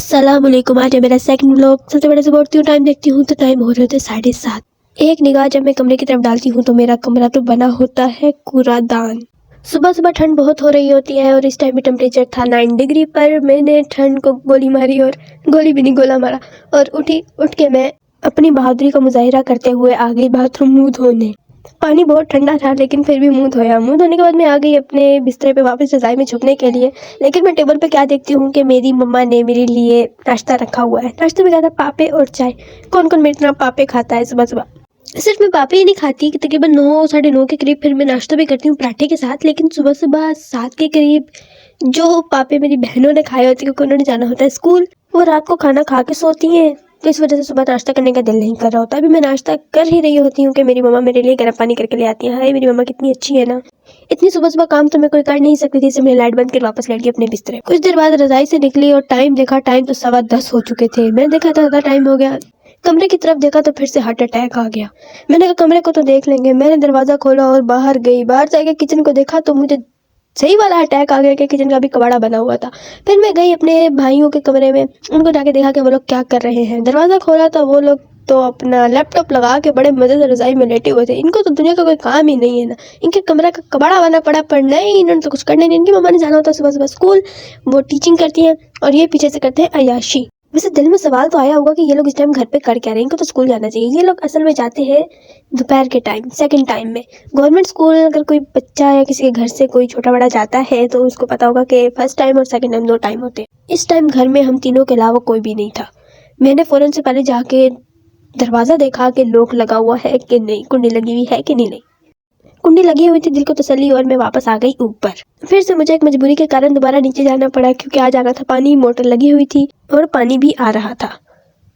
अस्सलामुअलैकुम। आज है मेरा सेकंड व्लॉग। सबसे पहले से बोलती हूँ, टाइम देखती हूँ तो टाइम हो रहे थे 7:30। एक निगाह जब मैं कमरे की तरफ डालती हूँ तो मेरा कमरा तो बना होता है कूड़ादान। सुबह सुबह ठंड बहुत हो रही होती है और इस टाइम भी टेम्परेचर था 9 डिग्री पर मैंने ठंड को गोली मारी, और गोली भी नहीं, गोला मारा, और उठ के मैं अपनी बहादुरी का मुजाहिरा करते हुए आ गई बाथरूम मुंह धोने। पानी बहुत ठंडा था लेकिन फिर भी मुंह धोया। मुंह धोने के बाद मैं आ गई अपने बिस्तर पे वापस रज़ाई में छुपने के लिए। लेकिन मैं टेबल पे क्या देखती हूँ कि मेरी मम्मा ने मेरे लिए नाश्ता रखा हुआ है। नाश्ते में क्या था? पापे और चाय। कौन कौन मेरी तरह पापे खाता है सुबह सुबह? सिर्फ मैं पापे ही नहीं खाती, कि तकरीबन 9 साढ़े 9 के करीब फिर मैं नाश्ता भी करती हूँ पराठे के साथ। लेकिन सुबह सुबह 7 के करीब जो पापे मेरी बहनों ने खाए होते हैं, क्योंकि उन्होंने जाना होता है स्कूल, वो रात को खाना खा के सोती हैं, तो इस वजह से सुबह नाश्ता करने का दिल नहीं कर रहा होता। अभी मैं नाश्ता कर ही रही होती हूँ कि मेरी मम्मा मेरे लिए गर्म पानी करके ले आती है। हाय, मेरी मम्मा कितनी अच्छी है ना। इतनी सुबह सुबह काम तो मैं कोई कर नहीं सकती थी, इसलिए मैंने लाइट बंद कर वापस लेट गई अपने बिस्तर। कुछ देर बाद रजाई से निकली और टाइम देखा, टाइम तो 10:15 हो चुके थे। मैंने देखा था ज़्यादा टाइम हो गया। कमरे की तरफ देखा तो फिर से हार्ट अटैक आ गया। मैंने कहा कमरे को तो देख लेंगे। मैंने दरवाजा खोला और बाहर गई। बाहर जाके किचन को देखा तो मुझे सही वाला अटैक आ गया कि किचन का भी कबाड़ा बना हुआ था। फिर मैं गई अपने भाइयों के कमरे में, उनको जाके देखा कि वो लोग क्या कर रहे हैं। दरवाज़ा खोला तो वो लोग तो अपना लैपटॉप लगा के बड़े मज़े से रज़ाई में लेटे हुए थे। इनको तो दुनिया का कोई काम ही नहीं है ना। इनके कमरे का कबाड़ा बना पड़ा, पर नहीं, इन्होंने तो कुछ करना नहीं। इनकी मम्मा ने जाना होता सुबह सुबह स्कूल, वो टीचिंग करती हैं और ये पीछे से करते हैं अय्याशी। वैसे दिल में सवाल तो आया होगा कि ये लोग इस टाइम घर पे कर क्या रहे हैं, इनको तो स्कूल जाना चाहिए। ये लोग असल में जाते हैं दोपहर के टाइम, सेकंड टाइम में। गवर्नमेंट स्कूल अगर कोई बच्चा या किसी के घर से कोई छोटा बड़ा जाता है तो उसको पता होगा कि फर्स्ट टाइम और सेकंड टाइम 2 टाइम होते हैं। इस टाइम घर में हम तीनों के अलावा कोई भी नहीं था। मैंने फ़ौरन से पहले जाके दरवाज़ा देखा कि लॉक लगा हुआ है कि नहीं, कुंडी लगी हुई है कि नहीं। कुंडी लगी हुई थी, दिल को तसल्ली, और मैं वापस आ गई ऊपर। फिर से मुझे एक मजबूरी के कारण दोबारा नीचे जाना पड़ा, क्योंकि आ जाना था पानी, मोटर लगी हुई थी और पानी भी आ रहा था,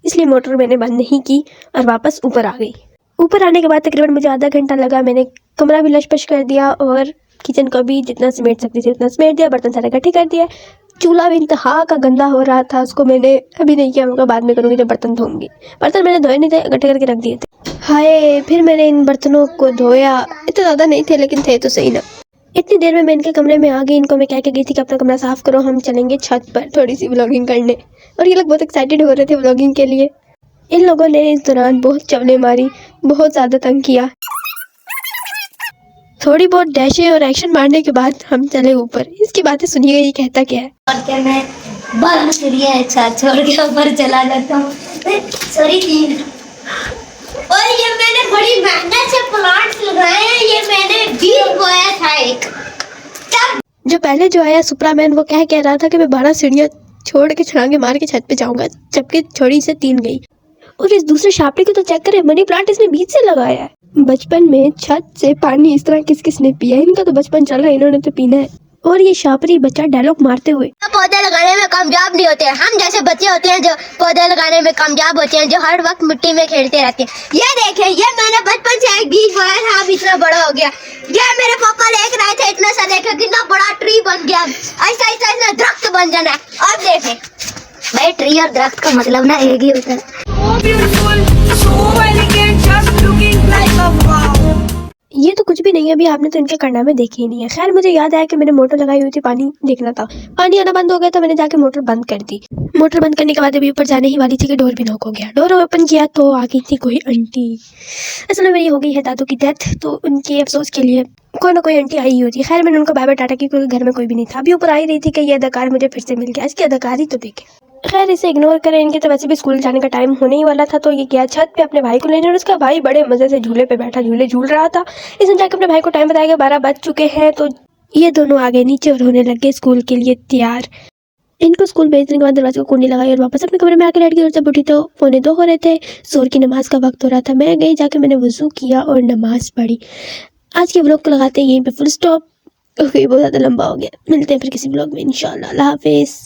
इसलिए मोटर मैंने बंद नहीं की और वापस ऊपर आ गई। ऊपर आने के बाद तकरीबन मुझे आधा घंटा लगा। मैंने कमरा भी लशपश कर दिया और किचन को भी जितना समेट सकती थी उतना समेट दिया। बर्तन सारे इकट्ठे कर दिए। चूल्हा भी इंतहा का गंदा हो रहा था, उसको मैंने अभी नहीं किया, होगा बाद में करूँगी जब बर्तन धोऊंगी। बर्तन मैंने धोए नहीं थे, इकट्ठे करके रख दिए थे। हाय, फिर मैंने इन बर्तनों को धोया। इतने ज़्यादा नहीं थे लेकिन थे तो सही ना। इतनी देर में मैं इनके कमरे में आ गई। इनको मैं कह के गई थी कि अपना कमरा साफ़ करो, हम चलेंगे छत पर थोड़ी सी व्लॉगिंग करने। और ये लोग बहुत एक्साइटेड हो रहे थे व्लॉगिंग के लिए। इन लोगों ने इस दौरान बहुत चवलें मारी, बहुत ज़्यादा तंग किया। थोड़ी बहुत डैशे और एक्शन मारने के बाद हम चले ऊपर। इसकी बातें सुनिएगा, ये कहता क्या है। और क्या, मैं बंद करिए अच्छा छोड़ के ऊपर चला जाता हूँ। सॉरी तीन। और ये मैंने बड़ी मेहनत से प्लांट्स लगाए हैं। ये मैंने बीज बोया था एक। तब जो पहले जो आया सुपरामैन, वो कह रहा था कि मैं 12 सीढ़ियाँ छोड़ के छलांगे मार के छत पे जाऊंगा, जबकि छोड़ी से 3 गई। और इस दूसरे शापड़ी को तो चेक करें, मनी प्लांट इसने बीज से लगाया है। बचपन में छत से पानी इस तरह किस किस ने पिया? इनका तो बचपन चल रहा है, इन्होंने तो पीना है। और ये शापरी बच्चा डायलॉग मारते हुए, पौधे लगाने में कामयाब नहीं होते हैं। हम जैसे बच्चे होते हैं जो पौधे लगाने में कामयाब होते हैं, जो हर वक्त मिट्टी में खेलते रहते हैं। ये देखें, ये मैंने बचपन से एक बीज बोया था, अब इतना बड़ा हो गया। ये मेरे पापा लेकर आए थे, इतना सा देखे कितना बड़ा ट्री बन गया। ऐसा ऐसा ऐसा दरख्त बन जाना है। अब देखें भाई, ट्री और दरख्त का मतलब ना एक ही होता है। ये तो कुछ भी नहीं है। अभी आपने तो इनके करना में देखी ही नहीं है। खैर, मुझे याद आया कि मैंने मोटर लगाई हुई थी, पानी देखना था। पानी आना बंद हो गया तो मैंने जाके मोटर बंद कर दी। मोटर बंद करने के बाद अभी ऊपर जाने ही वाली थी कि डोर भी नॉक हो गया। डोर ओपन किया तो आ गई थी कोई आंटी। असल में मेरी हो गई है दादू की डेथ, तो उनके अफसोस के लिए कोई ना कोई आंटी आई ही होती है। खैर, मैंने उनको बाय बाय टाटा की, क्योंकि घर में कोई भी नहीं था। अभी ऊपर आई रही थी कि ये अदाकार मुझे फिर से मिल गया। इसकी अदाकारी तो देखे। खैर, इसे इग्नोर करें, इनके तो वैसे भी स्कूल जाने का टाइम होने ही वाला था। तो ये गया छत पे अपने भाई को लेने, और उसका भाई बड़े मजे से झूले पे बैठा झूले झूल रहा था। इसने जाकर अपने भाई को टाइम बताया कि 12 बज चुके हैं। तो ये दोनों आगे नीचे और होने लगे स्कूल के लिए तैयार। इनको स्कूल भेजने के बाद दरवाजे को कुंडी लगाई और वापस अपने कमरे में आकर लेट गई। और जब उठी तो 1:45 हो रहे थे। जोर की नमाज का वक्त हो रहा था। मैं गई, जाके मैंने वजू किया और नमाज पढ़ी। आज के व्लॉग को लगाते हैं यहीं पे फुल स्टॉप। ओके, बहुत ज़्यादा लंबा हो गया। मिलते हैं फिर किसी व्लॉग में इंशाल्लाह। अल्लाह हाफिज़।